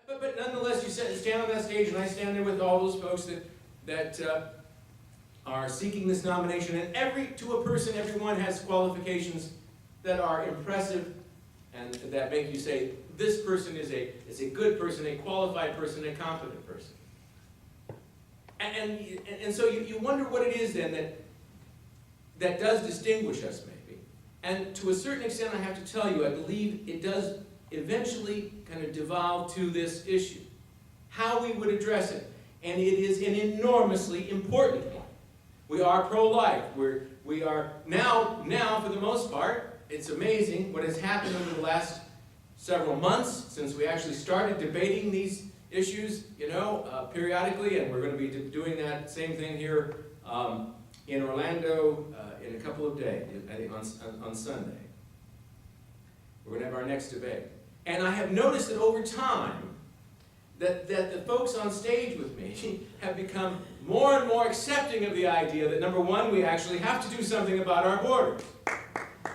But nonetheless, you stand on that stage, and I stand there with all those folks that are seeking this nomination, and to a person, everyone has qualifications that are impressive and that make you say, this person is a good person, a qualified person, a competent person. And so you wonder what it is then that does distinguish us, maybe. And to a certain extent, I have to tell you, I believe it does eventually kind of devolve to this issue, how we would address it. And it is an enormously important one. We are pro-life. We are now, for the most part, it's amazing what has happened over the last several months since we actually started debating these issues, periodically, and we're going to be doing that same thing here in Orlando in a couple of days, I think on Sunday. We're going to have our next debate. And I have noticed that over time, that the folks on stage with me have become more and more accepting of the idea that, number one, we actually have to do something about our borders.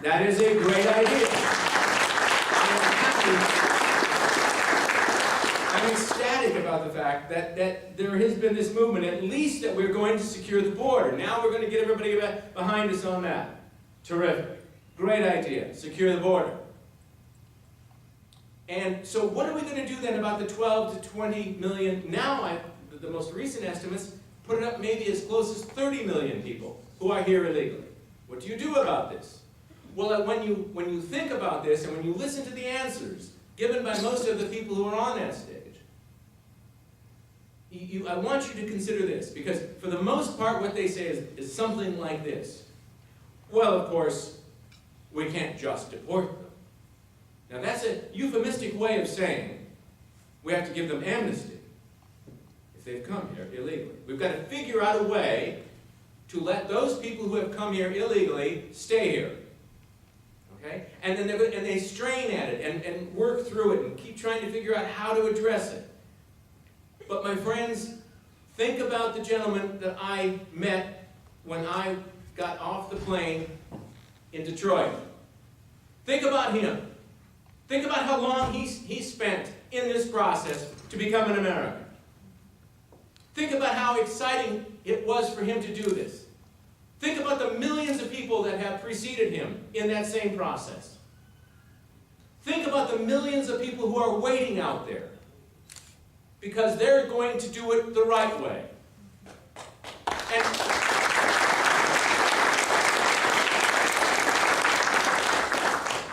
That is a great idea. I'm ecstatic about the fact that there has been this movement, at least that we're going to secure the border. Now we're going to get everybody behind us on that. Terrific. Great idea. Secure the border. And so what are we going to do then about the 12 to 20 million? Now the most recent estimates put it up maybe as close as 30 million people who are here illegally. What do you do about this? Well, when you think about this and when you listen to the answers given by most of the people who are on that stage, I want you to consider this, because for the most part what they say is something like this. Well, of course, we can't just deport them. Now that's a euphemistic way of saying we have to give them amnesty if they've come here illegally. We've got to figure out a way to let those people who have come here illegally stay here. Okay? And then they strain at it and work through it and keep trying to figure out how to address it. But my friends, think about the gentleman that I met when I got off the plane in Detroit. Think about him. Think about how long he spent in this process to become an American. Think about how exciting it was for him to do this. Think about the millions of people that have preceded him in that same process. Think about the millions of people who are waiting out there because they're going to do it the right way.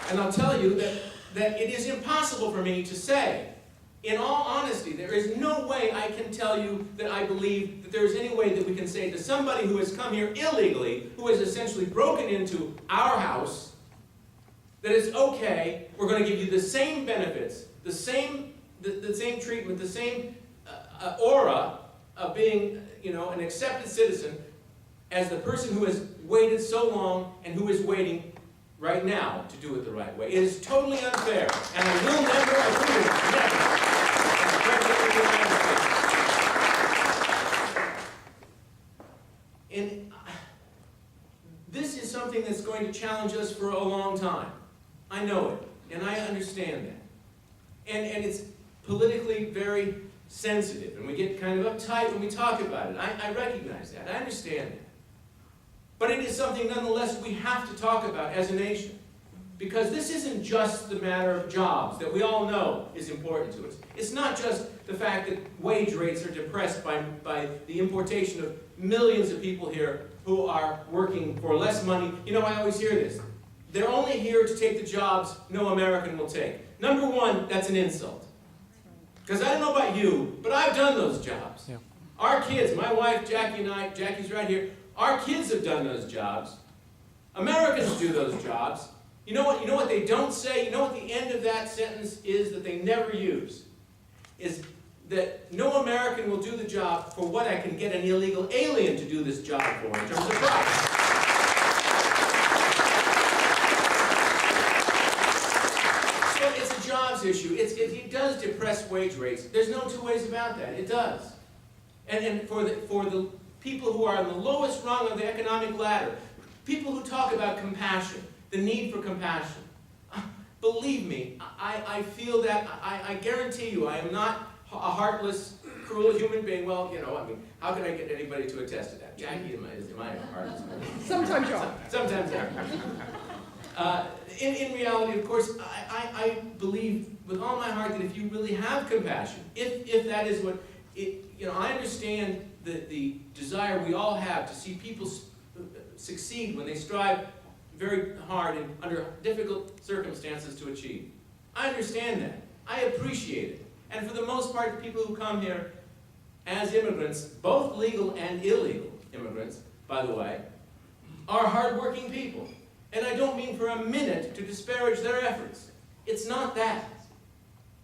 And I'll tell you that it is impossible for me to say, in all honesty, there is no way I can tell you that I believe that there is any way that we can say to somebody who has come here illegally, who has essentially broken into our house, that it's okay, we're going to give you the same benefits, the same treatment, the same aura of being, an accepted citizen as the person who has waited so long and who is waiting right now to do it the right way. It is totally unfair, and I will never agree with it. Never. And this is something that's going to challenge us for a long time. I know it, and I understand that. And it's politically very sensitive, and we get kind of uptight when we talk about it. I recognize that. I understand that. But it is something, nonetheless, we have to talk about as a nation. Because this isn't just the matter of jobs that we all know is important to us. It's not just the fact that wage rates are depressed by the importation of millions of people here who are working for less money. I always hear this. They're only here to take the jobs no American will take. Number one, that's an insult. Because I don't know about you, but I've done those jobs. Yeah. Our kids, my wife, Jackie, and I, Jackie's right here, our kids have done those jobs. Americans do those jobs. You know what they don't say? You know what the end of that sentence is that they never use? Is that no American will do the job for what I can get an illegal alien to do this job for in terms of price. So it's a jobs issue. It does depress wage rates. There's no two ways about that. It does. And for the people who are on the lowest rung of the economic ladder, people who talk about compassion, the need for compassion. Believe me, I feel that, I guarantee you, I am not a heartless, cruel human being. Well, you know, I mean, how can I get anybody to attest to that? Jackie, am I a heartless person? Sometimes you are. Sometimes yeah. In reality, of course, I believe with all my heart that if you really have compassion, if that is what, you know, I understand the desire we all have to see people succeed when they strive very hard and under difficult circumstances to achieve. I understand that. I appreciate it. And for the most part, the people who come here as immigrants, both legal and illegal immigrants, by the way, are hardworking people. And I don't mean for a minute to disparage their efforts. It's not that.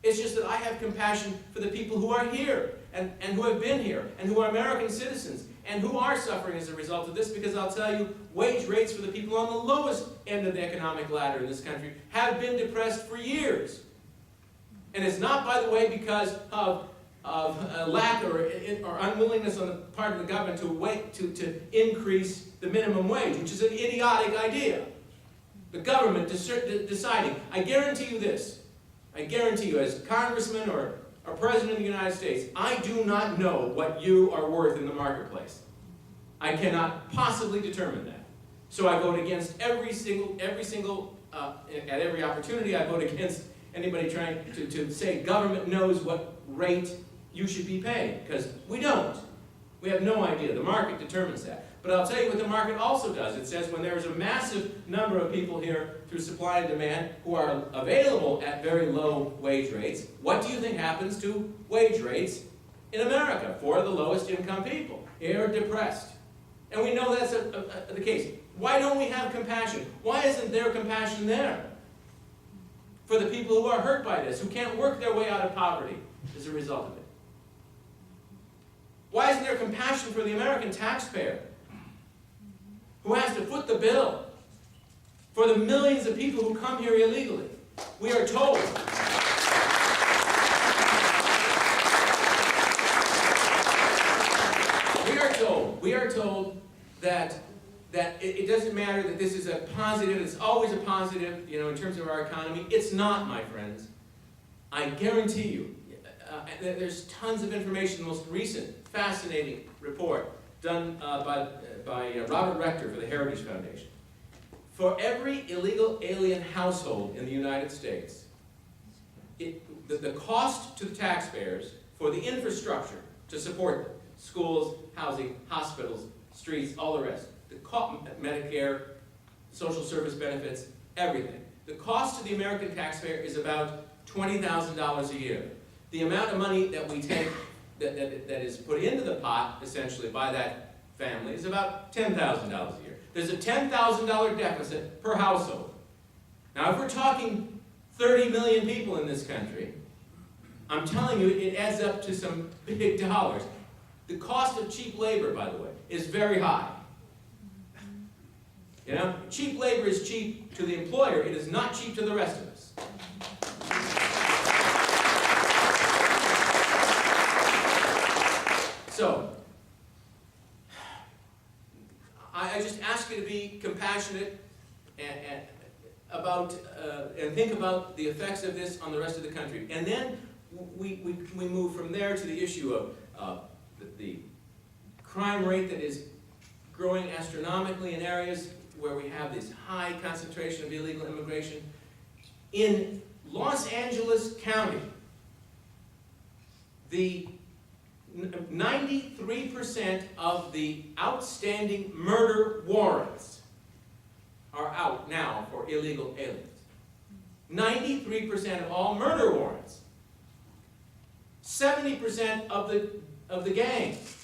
It's just that I have compassion for the people who are here and who have been here and who are American citizens and who are suffering as a result of this, because I'll tell you, wage rates for the people on the lowest end of the economic ladder in this country have been depressed for years. And it's not, by the way, because of a lack or unwillingness on the part of the government to increase the minimum wage, which is an idiotic idea. The government deciding. I guarantee you this. I guarantee you, as congressman or president of the United States, I do not know what you are worth in the marketplace. I cannot possibly determine that. So I vote against every single, at every opportunity, I vote against anybody trying to say government knows what rate you should be paid, because we don't. We have no idea. The market determines that. But I'll tell you what the market also does. It says when there's a massive number of people here through supply and demand who are available at very low wage rates, what do you think happens to wage rates in America for the lowest income people? They are depressed. And we know that's the case. Why don't we have compassion? Why isn't there compassion there for the people who are hurt by this, who can't work their way out of poverty as a result of it? Why isn't there compassion for the American taxpayer who has to foot the bill for the millions of people who come here illegally? We are told that it doesn't matter that this is a positive, it's always a positive, you know, in terms of our economy. It's not, my friends. I guarantee you, there's tons of information. The most recent, fascinating report done by Robert Rector for the Heritage Foundation. For every illegal alien household in the United States, the cost to the taxpayers for the infrastructure to support them, schools, housing, hospitals, streets, all the rest, Medicare, social service benefits, everything. The cost to the American taxpayer is about $20,000 a year. The amount of money that we take, that is put into the pot, essentially, by that family is about $10,000 a year. There's a $10,000 deficit per household. Now, if we're talking 30 million people in this country, I'm telling you, it adds up to some big dollars. The cost of cheap labor, by the way, is very high. You know, cheap labor is cheap to the employer. It is not cheap to the rest of us. So, I just ask you to be compassionate and think about the effects of this on the rest of the country. And then we move from there to the issue of the crime rate that is growing astronomically in areas where we have this high concentration of illegal immigration. In Los Angeles County, the 93% of the outstanding murder warrants are out now for illegal aliens. 93% of all murder warrants. 70% of the gangs